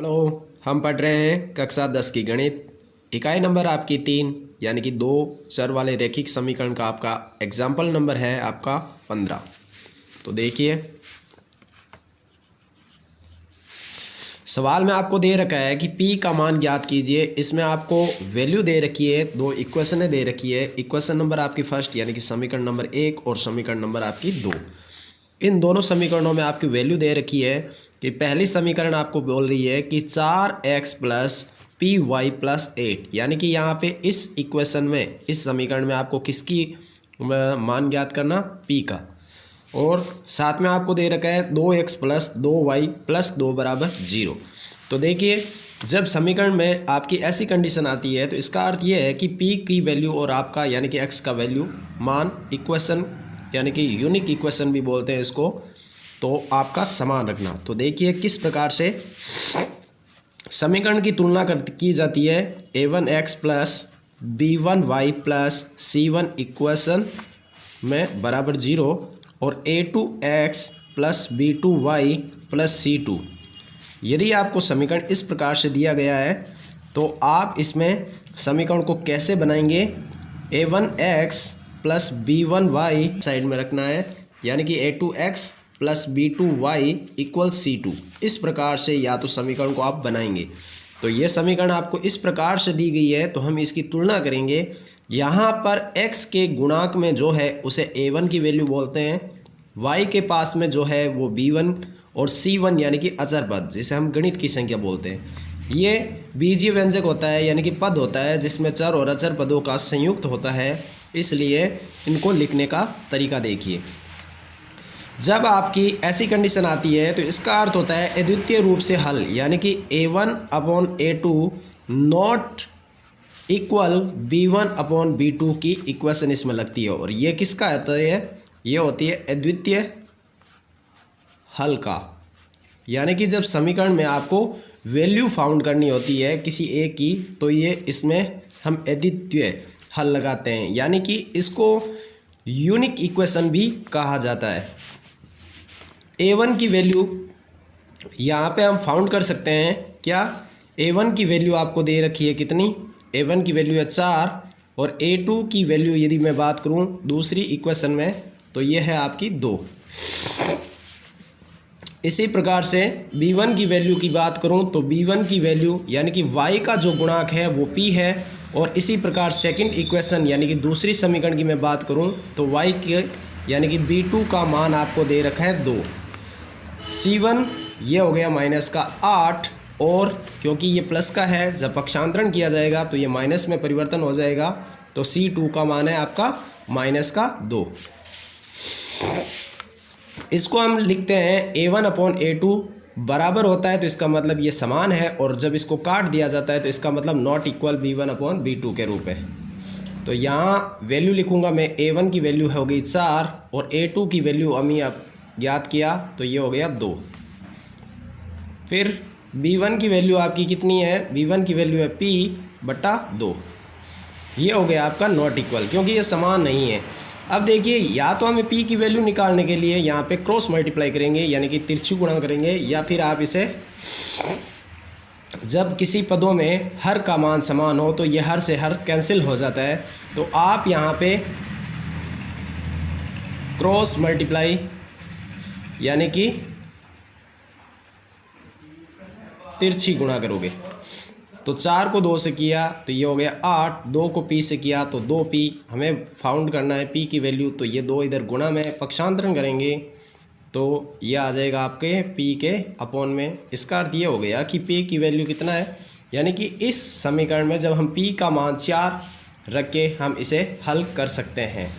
Hello, हम पढ़ रहे हैं कक्षा 10 की गणित। इकाई नंबर आपकी 3 यानी कि 2 चर वाले रैखिक समीकरण का आपका एग्जाम्पल नंबर है आपका 15। तो देखिए, सवाल में आपको दे रखा है कि p का मान ज्ञात कीजिए। इसमें आपको वैल्यू दे रखी है, दो इक्वेशनें दे रखी है। इक्वेशन नंबर आपकी फर्स्ट यानी कि समीकरण नंबर 1 और समीकरण नंबर आपकी 2। इन दोनों समीकरणों में आपकी वैल्यू दे रखी है कि पहली समीकरण आपको बोल रही है कि 4x plus P Y plus 8, यानी कि यहाँ पे इस इक्वेशन में, इस समीकरण में आपको किसकी मान ज्ञात करना, p का। और साथ में आपको दे रखा है 2x प्लस 2y प्लस 2 बराबर 0। तो देखिए, जब समीकरण में आपकी ऐसी कंडीशन आती है तो इसका अर्थ ये है कि p की वैल्यू और आपका यानी कि x का वैल्यू मान इक्वेशन यानी कि यूनिक इक्वेशन भी बोलते हैं इसको, तो आपका समान रखना। तो देखिए किस प्रकार से समीकरण की तुलना की जाती है। a1x plus b1y plus c1 equation में बराबर 0 और a2x plus b2y plus c2। यदि आपको समीकरण इस प्रकार से दिया गया है तो आप इसमें समीकरण को कैसे बनाएंगे। a1x प्लस b1y साइड में रखना है, यानी कि a2x plus b2y equal c2। इस प्रकार से या तो समीकरण को आप बनाएंगे। तो ये समीकरण आपको इस प्रकार से दी गई है तो हम इसकी तुलना करेंगे। यहाँ पर x के गुणांक में जो है उसे a1 की वैल्यू बोलते हैं, y के पास में जो है वो b1 और c1 यानी कि अचर पद, जिसे हम गणित की संख्या बोलते हैं। ये बीजीय व्यंजक होता है यानी कि पद होता है जिसमें चर और अचर पदों का संयुक्त होता है, इसलिए इनको लिखने का तरीका देखिए। जब आपकी ऐसी कंडीशन आती है तो इसका अर्थ होता है अद्वितीय रूप से हल, यानी कि a1 upon a2 not equal b1 upon b2 की इक्वेशन इसमें लगती है। और ये किसका होता है, ये होती है अद्वितीय हल का, यानी कि जब समीकरण में आपको वैल्यू फाउंड करनी होती है किसी एक की, तो ये इसमें हम अद्वितीय हल लगाते हैं, यानी कि इसको यूनिक इक्वेशन भी कहा जाता है। a1 की वैल्यू यहाँ पे हम फाउंड कर सकते हैं। क्या, a1 की वैल्यू आपको दे रखी है कितनी, a1 की वैल्यू है 4 और a2 की वैल्यू यदि मैं बात करूँ दूसरी इक्वेशन में तो ये है आपकी 2। इसी प्रकार से b1 की वैल्यू की बात करूं तो b1 की वैल्यू यानी कि y का जो गुणांक है वो p है। और इसी प्रकार सेकंड इक्वेशन यानी कि दूसरी समीकरण की मैं बात करूं तो y के यानी कि b2 का मान आपको दे रखा है 2। c1 ये हो गया माइनस का 8, और क्योंकि ये प्लस का है जब पक्षांतरण किया जाएगा तो ये माइनस में परिवर्तन हो जाएगा, तो c2 का मान है आपका माइनस का 2। इसको हम लिखते हैं a1 अपॉन a2 बराबर होता है तो इसका मतलब ये समान है, और जब इसको काट दिया जाता है तो इसका मतलब not equal b1 upon b2 के रूप है। तो यहाँ वैल्यू लिखूंगा मैं, a1 की वैल्यू हो गई 4 और a2 की वैल्यू अमी आप याद किया तो ये हो गया 2। फिर b1 की वैल्यू आपकी कितनी है, b1 की वैल्यू है p बटा 2। ये हो गया आपका नॉट इक्वल, क्योंकि ये समान नहीं है। अब देखिए, या तो हमें p की वैल्यू निकालने के लिए यहाँ पे क्रॉस मल्टीप्लाई करेंगे यानी कि तिरछी गुणा करेंगे, या फिर आप इसे जब किसी पदों में हर का मान समान हो तो ये हर से हर कैंसिल हो जाता है, तो आप यहाँ पे क्रॉस मल्टीप्लाई यानी कि तिरछी गुणा करोगे। तो 4 को 2 से किया तो ये हो गया 8, 2 को p से किया तो 2p। हमें फाउंड करना है p की वैल्यू, तो ये 2 इधर गुणा में पक्षांतरण करेंगे तो ये आ जाएगा आपके p के अपॉन में। इसका अर्थ ये हो गया कि p की वैल्यू कितना है, यानी कि इस समीकरण में जब हम p का मान 4 रख के हम इसे हल कर सकते हैं।